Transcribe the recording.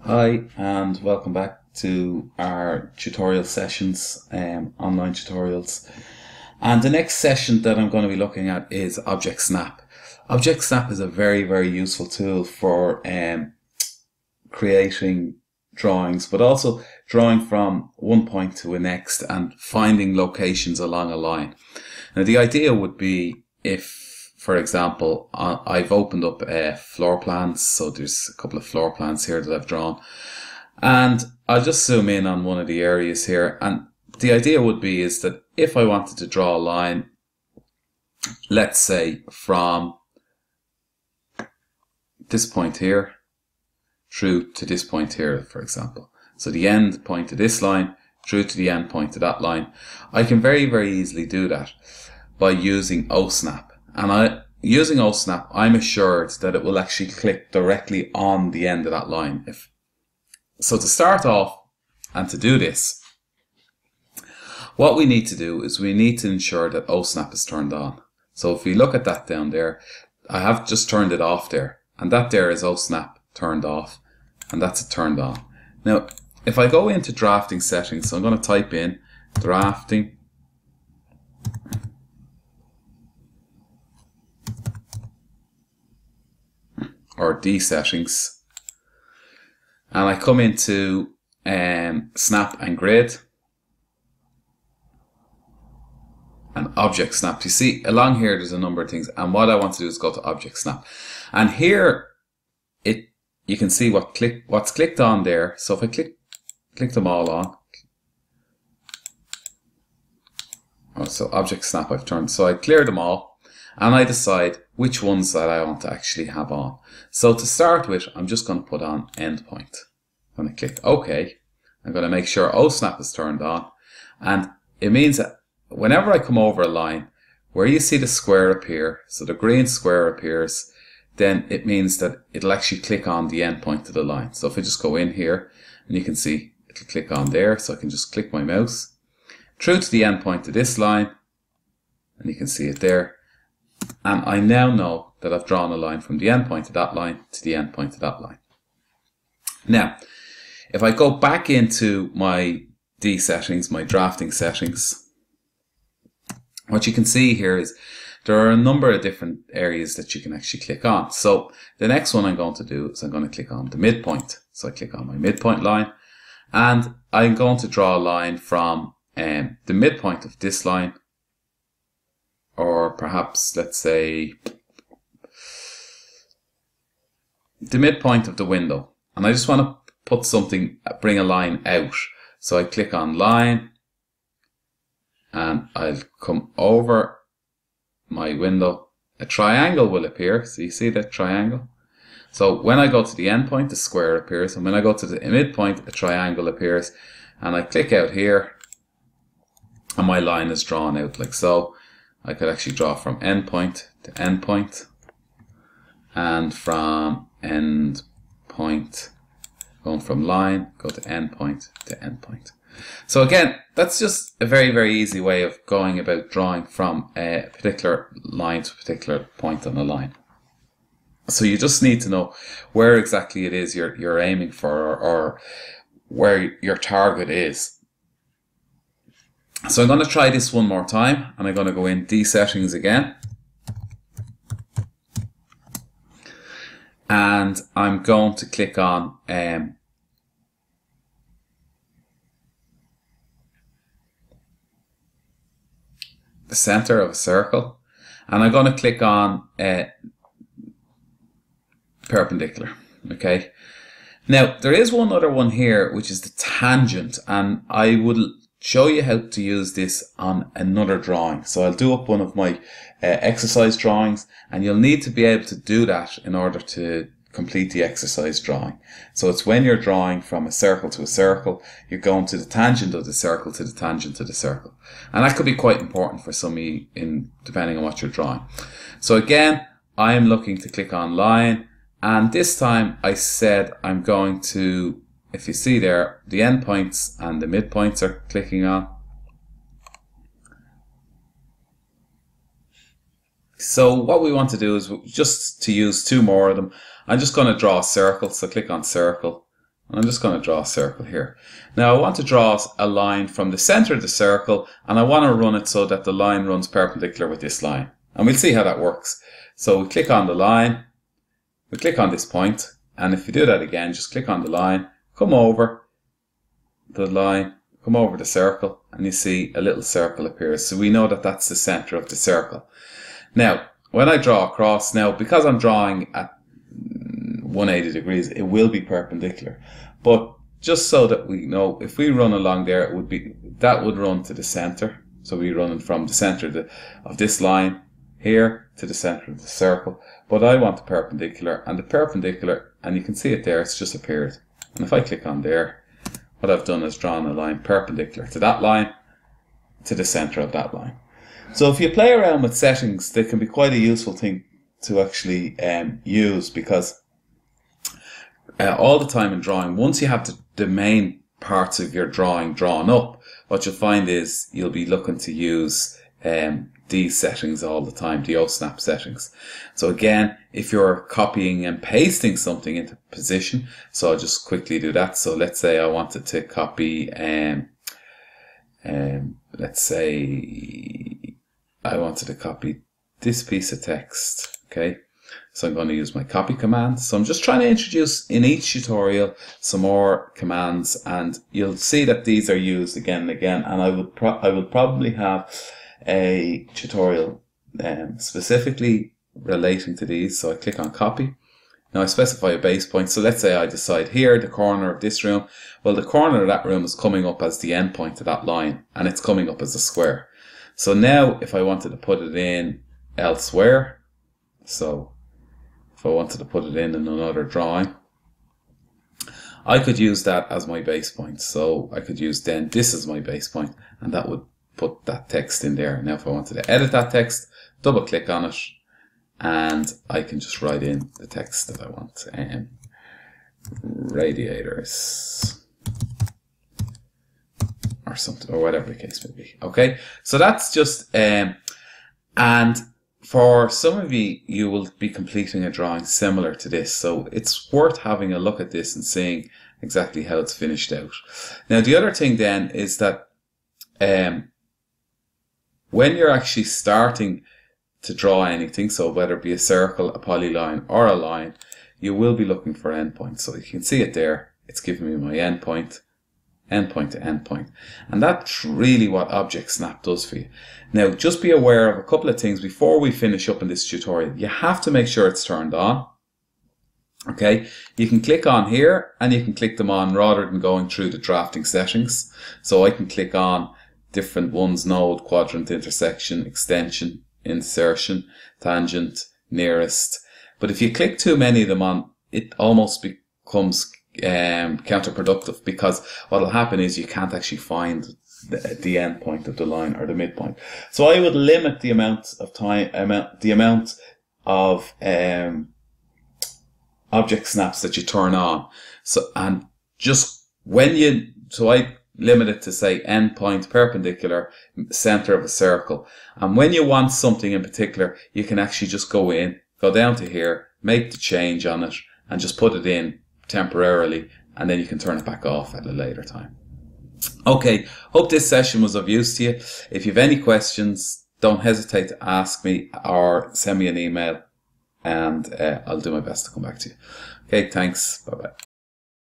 Hi and welcome back to our tutorial sessions, online tutorials. And the next session that I'm going to be looking at is Object Snap. Object Snap is a very useful tool for creating drawings, but also drawing from one point to the next and finding locations along a line. Now the idea would be if, for example, I've opened up floor plans, so there's a couple of floor plans here that I've drawn, and I'll just zoom in on one of the areas here, and the idea would be is that if I wanted to draw a line, let's say from this point here through to this point here, for example, so the end point of this line through to the end point of that line, I can very easily do that by using OSnap. And using OSnap, I'm assured that it will actually click directly on the end of that line. So to start off and to do this, what we need to do is we need to ensure that OSnap is turned on. So if we look at that down there, I have just turned it off there, and that there is OSnap turned off, and that's it turned on. Now, if I go into drafting settings, so I'm going to type in drafting, or D settings, and I come into snap and grid and object snap. You see along here there's a number of things, and what I want to do is go to object snap, and here you can see what's clicked on there. So if I click them all on, so object snap I've turned, so I clear them all and I decide which ones that I want to actually have on. So to start with, I'm just going to put on endpoint. I'm going to click OK. I'm going to make sure OSnap is turned on, and it means that whenever I come over a line where you see the square appear, so the green square appears, then it means that it'll actually click on the endpoint of the line. So if I just go in here, and you can see it'll click on there, so I can just click my mouse through to the endpoint of this line, and you can see it there. And I now know that I've drawn a line from the endpoint of that line to the endpoint of that line. Now, if I go back into my D settings, my drafting settings, what you can see here is there are a number of different areas that you can actually click on. So the next one I'm going to do is I'm going to click on the midpoint. So I click on my midpoint line, and I'm going to draw a line from the midpoint of this line, or perhaps let's say the midpoint of the window, and I just want to put something, bring a line out. So I click on line, and I'll come over my window. A triangle will appear, so you see that triangle. So when I go to the end point, the square appears, and when I go to the midpoint, a triangle appears, and I click out here and my line is drawn out like so. I could actually draw from end point to end point, and from end point, going from line, go to end point to end point. So again, that's just a very easy way of going about drawing from a particular line to a particular point on a line. So you just need to know where exactly it is you're aiming for, or where your target is. So I'm going to try this one more time, and I'm going to go in D settings again, and I'm going to click on the center of a circle, and I'm going to click on perpendicular. Okay, now there is one other one here, which is the tangent, and I will show you how to use this on another drawing. So I'll do up one of my exercise drawings, and you'll need to be able to do that in order to complete the exercise drawing. So it's when you're drawing from a circle to a circle, you're going to the tangent of the circle to the tangent of the circle, and that could be quite important for some of you depending on what you're drawing. So again, I am looking to click on line, and this time I said I'm going to, if you see there, the endpoints and the midpoints are clicking on. So what we want to do is just to use two more of them. I'm just going to draw a circle, so click on circle, And I'm just going to draw a circle here. Now I want to draw a line from the center of the circle, and I want to run it so that the line runs perpendicular with this line. And we'll see how that works. So we click on the line, we click on this point, and if you do that again, just click on the line, come over the line, come over the circle, and you see a little circle appears. So we know that that's the center of the circle. Now, when I draw across, now because I'm drawing at 180 degrees, it will be perpendicular. But just so that we know, if we run along there, it would be, that would run to the center. So we're running from the center of this line here to the center of the circle. But I want the perpendicular, and and you can see it there, it's just appeared. And if I click on there, what I've done is drawn a line perpendicular to that line, to the center of that line. So if you play around with settings, they can be quite a useful thing to actually use, because all the time in drawing, once you have the main parts of your drawing drawn up, what you'll find is you'll be looking to use these settings all the time, the OSnap settings. So again, if you're copying and pasting something into position, so I'll just quickly do that. So let's say I wanted to copy, let's say I wanted to copy this piece of text, okay? So I'm going to use my copy command. So I'm just trying to introduce in each tutorial some more commands, and you'll see that these are used again and again. And I would probably have a tutorial specifically relating to these. So I click on copy. Now I specify a base point. So let's say I decide here, the corner of this room. Well, the corner of that room is coming up as the end point of that line, and it's coming up as a square. So now if I wanted to put it in elsewhere, so if I wanted to put it in another drawing, I could use that as my base point. So I could use then this as my base point, and that would put that text in there. Now if I wanted to edit that text, double click on it, and I can just write in the text that I want. Radiators or something, or whatever the case may be. Okay, so that's just and for some of you, you will be completing a drawing similar to this, so it's worth having a look at this and seeing exactly how it's finished out. Now the other thing then is that when you're actually starting to draw anything, so whether it be a circle, a polyline, or a line, you will be looking for endpoints. So you can see it there, it's giving me my endpoint, endpoint to endpoint. And that's really what Object Snap does for you. Now, just be aware of a couple of things before we finish up in this tutorial. You have to make sure it's turned on. Okay, you can click on here and you can click them on rather than going through the drafting settings. So I can click on different ones: node, quadrant, intersection, extension, insertion, tangent, nearest. But if you click too many of them on, it almost becomes counterproductive, because what will happen is you can't actually find the end point of the line or the midpoint. So I would limit the amount of time, the amount of object snaps that you turn on. So, and just when you, so I limit it to say endpoint, perpendicular, center of a circle. And when you want something in particular, you can actually just go in, go down to here, make the change on it, and just put it in temporarily, and then you can turn it back off at a later time. Okay, hope this session was of use to you. If you have any questions, don't hesitate to ask me or send me an email, and I'll do my best to come back to you. Okay, thanks. Bye-bye.